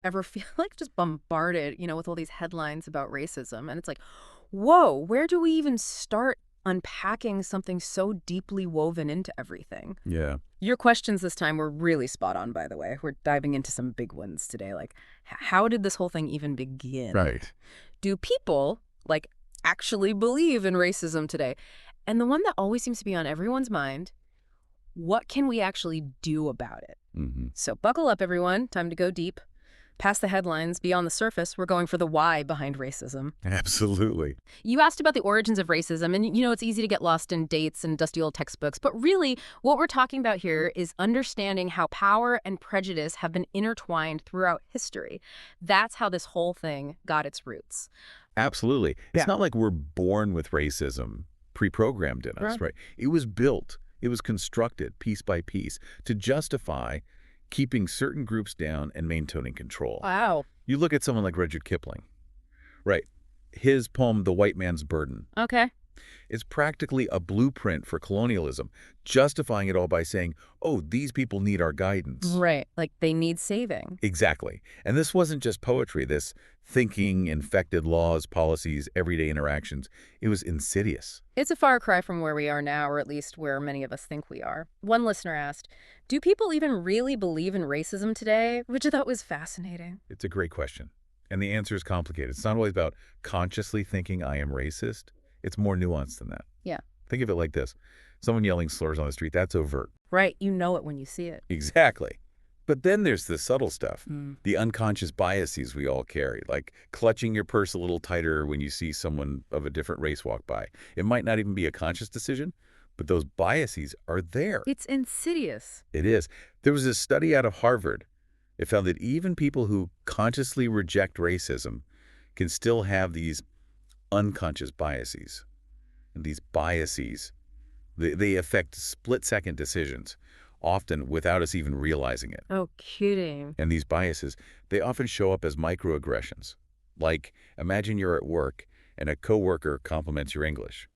Ever feel like just bombarded, with all these headlines about racism? And it's like, whoa, where do we even start unpacking something so deeply woven into everything? Yeah. Your questions this time were really spot on, by the way. We're diving into some big ones today. Like, how did this whole thing even begin? Right. Do people, like, actually believe in racism today? And the one that always seems to be on everyone's mind, what can we actually do about it? Hmm. So buckle up, everyone. Time to go deep. Past the headlines, beyond the surface, we're going for the why behind racism. Absolutely. You asked about the origins of racism, and it's easy to get lost in dates and dusty old textbooks, but really, what we're talking about here is understanding how power and prejudice have been intertwined throughout history. That's how this whole thing got its roots. Absolutely. Yeah. It's not like we're born with racism pre-programmed in us, Right. right? It was built, it was constructed piece by piece to justify keeping certain groups down and maintaining control. Wow. You look at someone like Rudyard Kipling, right? His poem, The White Man's Burden, Okay. is practically a blueprint for colonialism, justifying it all by saying, oh, these people need our guidance. Right. Like they need saving. Exactly. And this wasn't just poetry, this thinking infected laws, policies, everyday interactions. It was insidious. It's a far cry from where we are now, or at least where many of us think we are. One listener asked, do people even really believe in racism today? Which I thought was fascinating. It's a great question. And the answer is complicated. It's not always about consciously thinking I am racist. It's more nuanced than that. Yeah. Think of it like this. Someone yelling slurs on the street, that's overt. Right. You know it when you see it. Exactly. But then there's the subtle stuff, Mm. the unconscious biases we all carry, like clutching your purse a little tighter when you see someone of a different race walk by. It might not even be a conscious decision, but those biases are there. It's insidious. It is. There was a study out of Harvard. It found that even people who consciously reject racism can still have these unconscious biases. And these biases, they affect split-second decisions, often without us even realizing it. Oh, kidding. And these biases, they often show up as microaggressions. Like, imagine you're at work and a coworker compliments your English.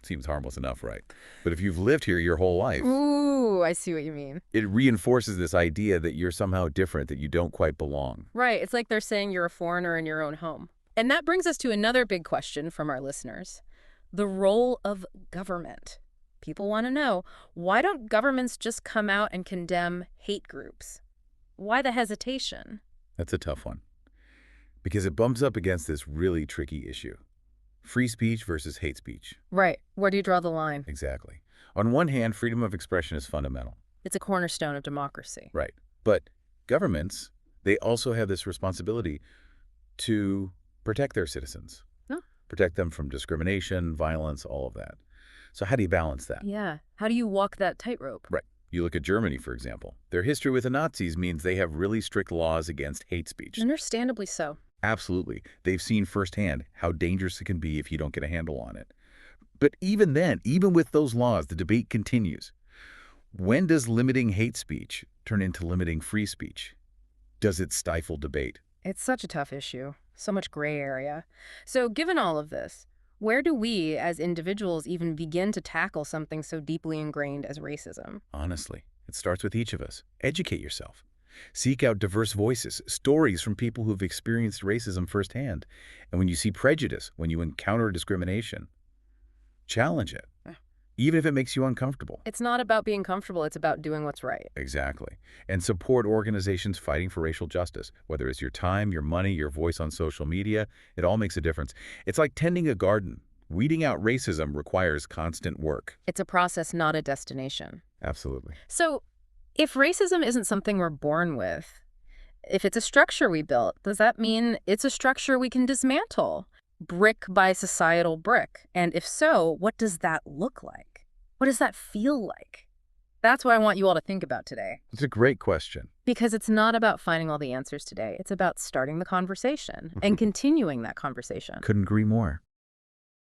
Seems harmless enough, right? But if you've lived here your whole life, Ooh, I see what you mean. it reinforces this idea that you're somehow different, that you don't quite belong. Right. It's like they're saying you're a foreigner in your own home. And that brings us to another big question from our listeners. The role of government. People want to know, why don't governments just come out and condemn hate groups? Why the hesitation? That's a tough one. Because it bumps up against this really tricky issue. Free speech versus hate speech. Right. Where do you draw the line? Exactly. On one hand, freedom of expression is fundamental. It's a cornerstone of democracy. Right. But governments, they also have this responsibility to protect their citizens. Oh. Protect them from discrimination, violence, all of that. So how do you balance that? Yeah. How do you walk that tightrope? Right. You look at Germany, for example. Their history with the Nazis means they have really strict laws against hate speech. Understandably so. Absolutely. They've seen firsthand how dangerous it can be if you don't get a handle on it. But even then, even with those laws, the debate continues. When does limiting hate speech turn into limiting free speech? Does it stifle debate? It's such a tough issue. So much gray area. So given all of this, where do we as individuals even begin to tackle something so deeply ingrained as racism? Honestly, it starts with each of us. Educate yourself. Seek out diverse voices, stories from people who've experienced racism firsthand. And when you see prejudice, when you encounter discrimination, challenge it, even if it makes you uncomfortable. It's not about being comfortable, it's about doing what's right. Exactly. And support organizations fighting for racial justice. Whether it's your time, your money, your voice on social media, it all makes a difference. It's like tending a garden. Weeding out racism requires constant work. It's a process, not a destination. Absolutely. So, if racism isn't something we're born with, if it's a structure we built, does that mean it's a structure we can dismantle, brick by societal brick? And if so, what does that look like? What does that feel like? That's what I want you all to think about today. It's a great question. Because it's not about finding all the answers today. It's about starting the conversation and continuing that conversation. Couldn't agree more.